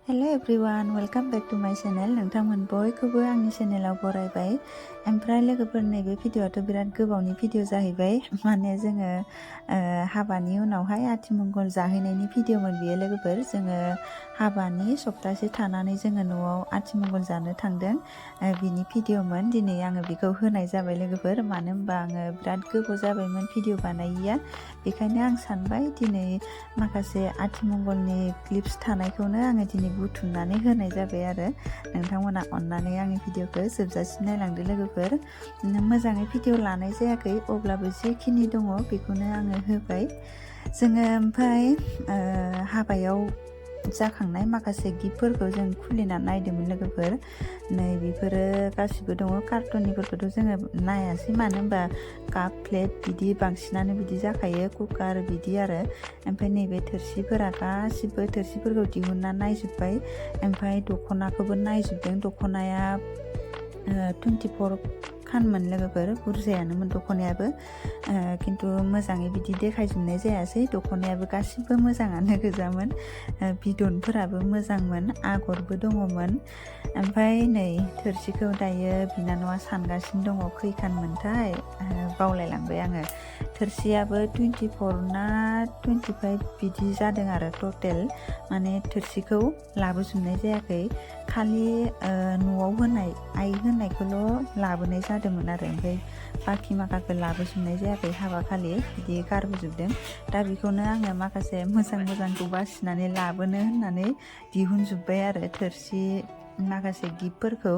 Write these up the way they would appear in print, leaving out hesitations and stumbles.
Hello everyone, welcome back to my channel. नोंथांमोन बयखौबो आंनि चेनेलाव बरायबाय। ओमफ्राय लोगोफोर नैबे भिडिअआथ' बिराद गोबावनि भिडिअ जाहैबाय। माने जोङो हाबानि उनावहाय आथिमंगल जाहैनायनि भिडिअमोन बियो लोगोफोर। जोङो हाबानि सप्तासे थानानै जोङो न'आव आथिमंगल जानो थांदों। बिनि भिडिअमोन दिनै आङो बेखौ होनाय जाबाय लोगोफोर। मानो होनबा आङो बिराद गोबाव जाबायमोन भिडिअ बानायिया। बेखायनो आं सानबाय दिनै माखासे आथिमंगलनि क्लिप्स थानायखौनो आङो दिनै बुथुमनानै होनाय जाबाय आरो नोंथांमोना अननानै आंनि भिडिअखौ जोबजासिम नायलांदो लोगोफोर। मोजाङै भिडिअ लानाय जायाखै अब्लाबो जेखिनि दङ बेखौनो आङो होबाय। जोङो ओमफ्राय हाबायाव जाखांनाय माखासे गिफ्टफोरखौ जों खुलिना नायदोंमोन लोगोफोर। नै बेफोरो गासिबो दङ। कार्टननिफोरखौथ' जोङो नायासै, मानो होनबा काप प्लेट बिदि बांसिनानो बिदि जाखायो, कुकार बिदि आरो। ओमफ्राय नैबे थोरसिफोरा गासिबो थोरसिफोरखौ दिहुनना नायजोब्बाय। ओमफ्राय दख'नाखौबो नायजोबदों। दख'नाया 24 खानमोन लोगोफोर, बुरजायानोमोन दख'नायाबो। खिन्थु मोजाङै बिदि देखायजोबनाय जायासै। दख'नायाबो गासिबो मोजाङानो गोजामोन। बिदनफोराबो मोजांमोन, आगरबो दङमोन। ओमफ्राय नै थोरसिखौ दायो बिनानावा सानगासिनो दङ खैखानमोनथाय, बावलायलांबाय आङो। थोरसियाबो 24 ना 25 बिदि जादों आरो टटेल। माने थोरसिखौ लाबोजोबनाय जायाखै, खालि न'आव होनाय आइ होनायखौल' लाबोनाय जादोंमोन आरो। ओमफ्राय बाखि माखाखौ लाबोजोबनाय जायाखै हाबाखालि, बिदि गारबोजोबदों। दा बेखौनो आङो माखासे मोजांखौ बासिनानै लाबोनो होननानै दिहुनजोब्बाय आरो। थोरसि माखासे गिफ्टफोरखौ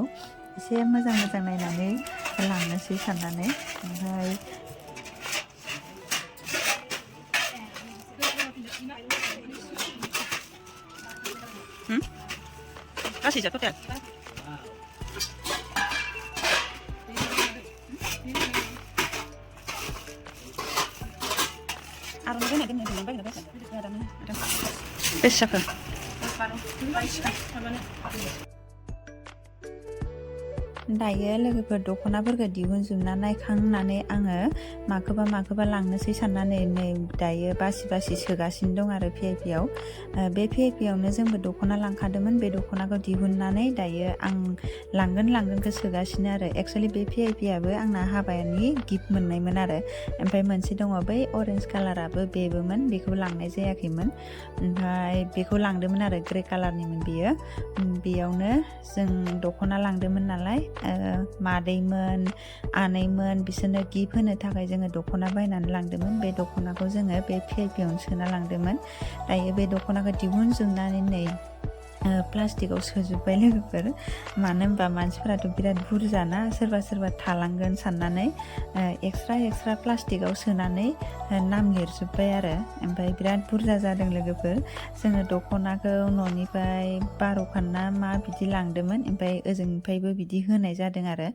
एसे मोजां नायनानै लांनोसै साननानै। ओमफ्राय kasih jatuh ya. Aromanya ada nih, nambah ada. Besok. दायो लोगोफोर दख'नाफोरखौ दिहुनजोबना नायखांनानै आङो माखौबा लांनोसै साननानै नै दायो बासि सोगासिनो दं आरो भिआइपियाव। बे भिआइपियावनो जोंबो दख'ना लांखादोंमोन। बे दख'नाखौ दिहुननानै दायो आं लांगोनखौ सोगासिनो आरो। एक्सुवेलि बे भिआइपियाबो आंना हाबानि गिफ्ट मोननायमोन आरो। ओमफ्राय मोनसे दङ बै अरेन्ज कालाराबो, बेबोमोन, बेखौ लांनाय जायाखैमोन। ओमफ्राय बेखौ लांदोंमोन आरो, ग्रे कालारनिमोन बेयो। बेयावनो जों दख'ना लांदोंमोन नालाय, मादैमोन आनैमोन बिसोरनो गिफ्ट होनो थाखाय जोङो दख'ना बायनानै लांदोंमोन। बे दख'नाखौ जोङो बे भिआइपियावनो सोना लांदोंमोन। दायो बे दख'नाखौ दिहुनजोबनानै नै प्लास्टिकआव सोजोब्बाय लोगोफोर। मानो होनबा मानसिफोराथ' बिराद बुरजाना, सोरबा थालांगोन साननानै एक्सट्रा प्लास्टिकआव सोनानै नाम लिरजोब्बाय आरो। ओमफ्राय बिराद बुरजा जादों लोगोफोर। जोङो दख'नाखौ न'निफ्राय 12 खान ना मा बिदि लांदोंमोन। ओमफ्राय ओजोंनिफ्रायबो बिदि होनाय जादों आरो।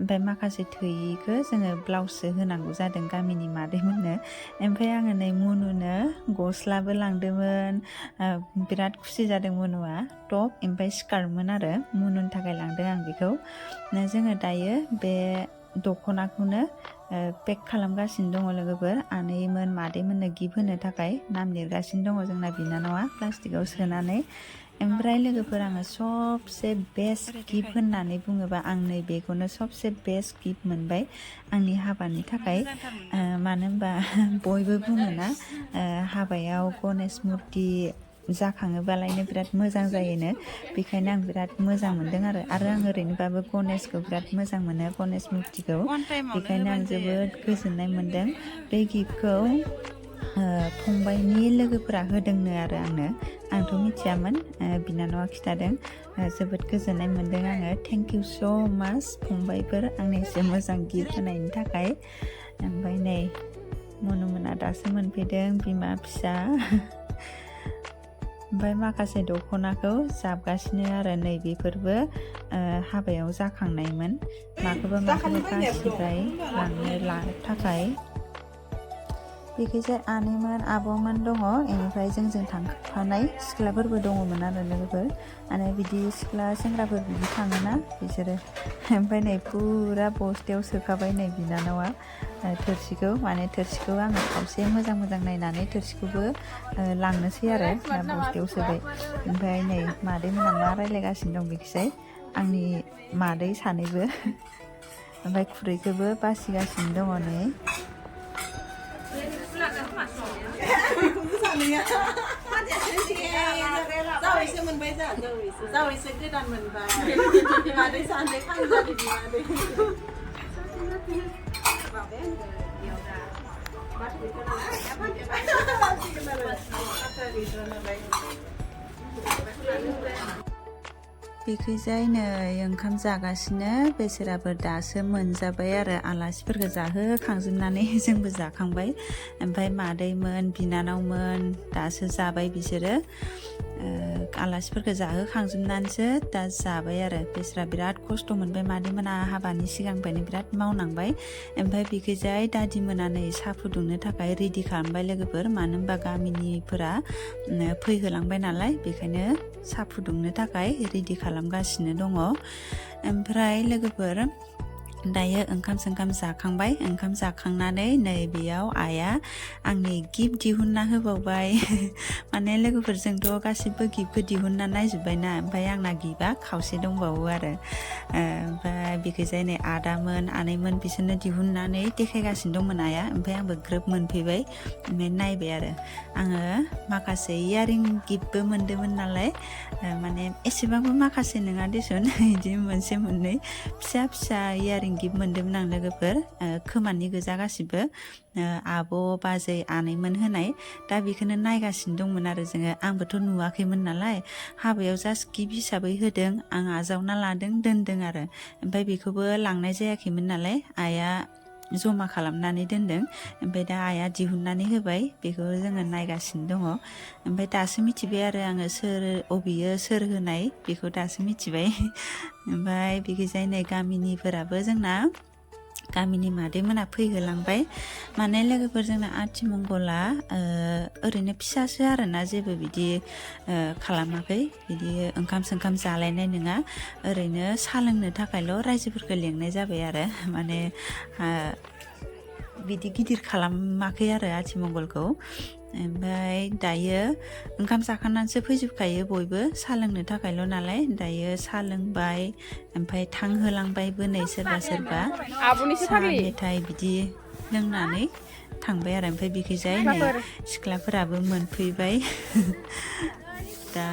ओमफ्राय माखासे थोयिखौ जोङो ब्लाउससो होनांगौ जादों गामिनि मादैमोननो। ओमफ्राय आङो नै मुनुनो गस्लाबो लांदोंमोन। बिराद खुसि जादों मुनुआ। टप ओमफ्राय स्कार्टमोन आरो, मुनुनि थाखाय लांदों आं बेखौ। जोङो दायो बे दख'नाखौनो पेक खालामगासिनो दङ लोगोफोर। आनैमोन मादैमोननो गिफ्ट होनो थाखाय नाम लिरगासिनो दङ जोंना बिनानावा प्लास्टिकआव सोनानै। ओमफ्राय लोगोफोर आङो सबसे बेस्ट गिफ्ट होननानै बुङोबा आं नै बेखौनो सबसे बेस्ट गिफ्ट मोनबाय आंनि हाबानि थाखाय। मानो होनबा बयबो बुङोना हाबायाव गणेश मुरथि जाखाङोबालायनो बिराद मोजां जायोनो। बेखायनो आं बिराद मोजां मोनदों आरो आं ओरैनोबाबो गणेशखौ बिराद मोजां मोनो, गणेश मुरथिखौ। बेखायनो आं जोबोद गोजोननाय मोनदों। बे गिफ्टखौ फंबाइनि लोगोफोरा होदोंनो आरो आंथ' मिथियामोन, बिनानावा खिथादों। जोबोद गोजोननाय मोनदों आङो। थेंक इउ स' माच फंबाइफोर, आंनो एसे मोजां गिफ्ट होनायनि थाखाय। ओमफ्राय नै मुनुमोना दासो मोनफैदों, बिमा फिसा। ओमफ्राय माखासे दख'नाखौ जाबगासिनो आरो। नै बेफोरबो हाबायाव जाखांनायमोन। माखौबा बासिबाय लांनो थाखाय। बेखैजाय आनैमोन आब'मोन दङ बेनिफ्राय जोंजों थांफानाय सिख्लाफोरबो दङमोन आरो लोगोफोर माने बिदि सिख्ला सेंग्राफोर बिदि थाङोना बिसोरो ओमफ्राय नै फुरा बस्थायाव सोखाबाय नै बिनानावा थोरसिखौ माने थोरसिखौ आङो खावसे मोजां नायनानै थोरसिखौबो लांनोसै आरो दा बस्थायाव सोबाय ओमफ्राय नै मादै मोना मा रायज्लायगासिनो दं बेखिजाय आंनि मादै सानैबो ओमफ्राय खुरैखौबो बासिगासिनो दङ नै जावैसो मोनबाय जावैसो गोदान मोनबाय मादै सानै फानजानि बिमादै बेखैजाय नै ओंखाम जागासिनो बेसोराबो दासो मोनजाबाय आरो आलासिफोरखौ जाहोखांजोबनानै जोंबो जाखांबाय ओमफ्राय मादैमोन बिनानावमोन दासो जाबाय बिसोरो आलासिफोरखौ जाहोखांजोबनानैसो दा जाबाय आरो बेसोरा बिराद खस्थ' मोनबाय मादैमोना हाबानि सिगांनिफ्रायनो बिराद मावनांबाय ओमफ्राय बेखैजाय दादिमोना नै साहा फुदुंनो थाखाय रेडि खालामबाय लोगोफोर मानो होनबा गामिनिफोरा फैहोलांबाय नालाय बेखायनो साहा फुदुंनो थाखाय रेडि खालामगासिनो दङ ओमफ्राय लोगोफोर दायो ओंखाम जाखांबाय ओंखाम जाखांनानै नै बेयाव आइया आंनि गिफ्ट दिहुनना होबावबाय माने लोगोफोर जोंथ' गासिबो गिफ्टखौ दिहुनना नायजोब्बायना ओमफ्राय आंना गिफ्टआ खावसे दंबावो आरो ओमफ्राय बेखैजाय नै आदामोन आनैमोन बिसोरनो दिहुननानै देखायगासिनो दंमोन आइया ओमफ्राय आंबो ग्रोब मोनफैबाय ओमफ्राय नायबाय आरो आङो माखासे इयारिं गिफ्टबो मोनदोंमोन नालाय माने एसेबांबो माखासे नङा देसुन बिदि मोनसे मोननै फिसा इयारिं गिफ्ट मोनदोंमोन आं लोगोफोर खोमानि गोजा गासिबो आब' बाजै आनैमोन होनाय दा बेखौनो नायगासिनो दंमोन आरो जोङो आंबोथ' नुवाखैमोन नालाय हाबायाव जास्ट गिफ्ट हिसाबै होदों आं आजावना लादों दोनदों आरो ओमफ्राय बेखौबो लांनाय जायाखैमोन नालाय आइया जमा खालामनानै दोनदों ओमफ्राय दा आइया दिहुननानै होबाय बेखौ जोङो नायगासिनो दङ ओमफ्राय दासो मिथिबाय आरो आङो अबेयो सोर होनाय बेखौ दासो मिथिबाय ओमफ्राय बेखैजाय नै गामिनिफोराबो जोंना गामिनि मादैमोना फैहोलांबाय माने लोगोफोर जोंना आथिमंगला ओरैनो फिसासो आरोना जेबो बिदि खालामाखै बिदि ओंखाम सोंखाम जालायनाय नङा ओरैनो साहा लोंनो थाखायल' रायजोफोरखौ लेंनाय जाबाय आरो माने बिदि गिदिर खालामाखै आरो आथिमंगलखौ ओमफ्राय दायो ओंखाम जाखांनानैसो फैजोबखायो बयबो साहा लोंनो थाखायल' नालाय दायो साहा लोंबाय ओमफ्राय थांहोलांबायबो नै सोरबा साहा मेथाइ बिदि लोंनानै थांबाय आरो ओमफ्राय बेखैजाय नै सिख्लाफोराबो मोनफैबाय दा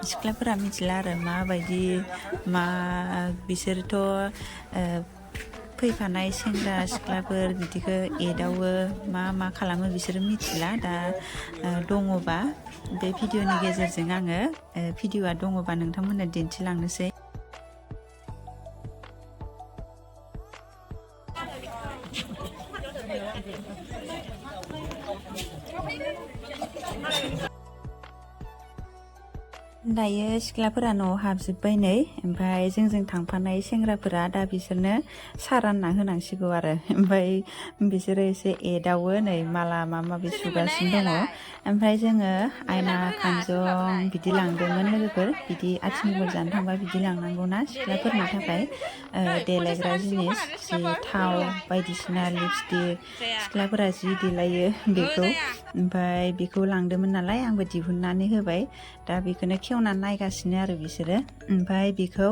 सिख्लाफोरा मिथिला आरो माबायदि मा बिसोरथ' फैफानाय सेंग्रा सिख्लाफोर बिदिखौ एदावो मा खालामो बिसोरो मिथिला दा दङबा बे भिडिअनि गेजेरजों आङो भिडिअआ दङबा नोंथांमोननो दिन्थिलांनोसै दायो सिख्लाफोरा न'आव हाबजोब्बाय नै ओमफ्राय जोंजों थांफानाय सेंग्राफोरा दा बिसोरनो साहा रानना होनांसिगौ आरो ओमफ्राय बिसोरो एसे एदावो नै माला माबि सुगासिनो दङ ओमफ्राय जोङो आयना खानजं बिदि लांदोंमोन लोगोफोर बिदि आथिमंगल जानो थांबा बिदि लांनांगौना सिख्लाफोरनि थाखाय देलायग्रा जिनिस जि थाव बायदिसिना लिपस्टिक सिख्लाफोरा जि देलायो बेखौ ओमफ्राय बेखौ लांदोंमोन नालाय आंबो दिहुननानै होबाय दा बेखौनो खेवनानै नायगासिनो आरो बिसोरो ओमफ्राय बेखौ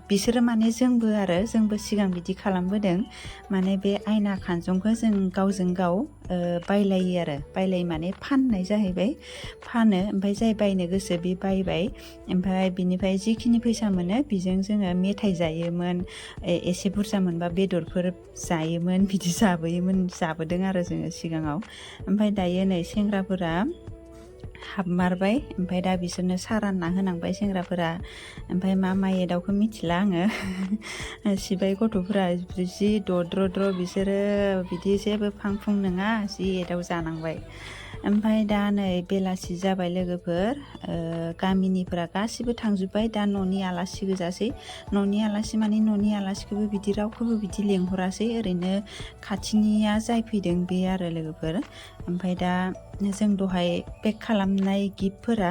बिसोरो माने जोंबो सिगां बिदि खालामबोदों माने बे आयना खानजंखौ जों गावजों गाव बायलायो माने फाननाय जाहैबाय फानो ओमफ्राय जाय बायनो गोसो बे बायबाय ओमफ्राय बिनिफ्राय जिखिनि फैसा मोनो बेजों जोङो मेथाइ जायोमोन एसे बुरजा मोनबा बेदरफोर जायोमोन बिदि जाबोदों आरो जोङो सिगाङाव ओमफ्राय दायो नै सेंग्राफोरा हाबमारबाय ओमफ्राय दा बिसोरनो साहा रानना होनांबाय सेंग्राफोरा ओमफ्राय मा एदावखौ मिथिला आङो सिबाय गथ'फोरा जि दद्र' बिसोरो बिदि जेबो फां फुं नङा जि एदाव जानांबाय ओमफ्राय दा नै बेलासि जाबाय लोगोफोर गामिनिफोरा गासिबो थांजोब्बाय दा न'नि आलासि गोजासै न'नि आलासि माने न'नि आलासिखौबो बिदि रावखौबो बिदि लेंहरासै ओरैनो खाथिनिया जाय फैदों बे आरो लोगोफोर ओमफ्राय दा जों दहाय पेक खालामनाय गिफ्टफोरा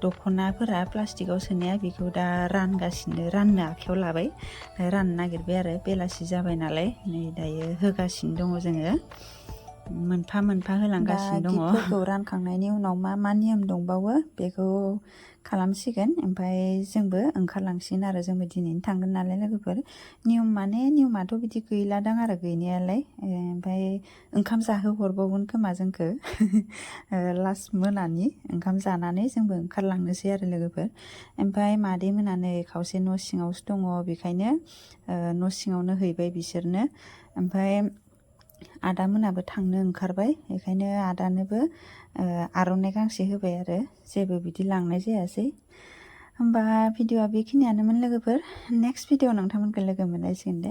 दख'नाफोरा प्लास्टिकआव सोनाया बेखौ दा राननो आखायाव लाबाय राननो नागिरबाय आरो बेलासि जाबाय नालाय नै दायो होगासिनो दङ जोङो मोनफा मोनफा होलांगासिनो दङ गिफ्टफोरखौ रानखांनायनि उनाव मा नियम दंबावो बेखौ खालामसिगोन ओमफ्राय जोंबो ओंखारलांसिगोन आरो जोंबो दिनैनो थांगोन नालाय लोगोफोर नियमाथ' बिदि गैलादां आरो गैनायालाय ओमफ्राय ओंखाम जाहोहरबावगोन खोमा जोंखौ लास्ट मोनानि ओंखाम जानानै जोंबो ओंखारलांनोसै आरो लोगोफोर ओमफ्राय मादै मोना नै खावसे न' सिङावसो दङ बेखायनो न' सिङावनो हैबाय बिसोरनो ओमफ्राय आदा मोनाबो थांनो ओंखारबाय बेखायनो आदानोबो आर'नाइ गांसे होबाय आरो जेबो बिदि लांनाय जायासै होमबा भिडिअआ बेखिनियानोमोन लोगोफोर नेक्स्ट भिडिअ नोंथांमोनखौ लोगो मोनलायसिगोन दे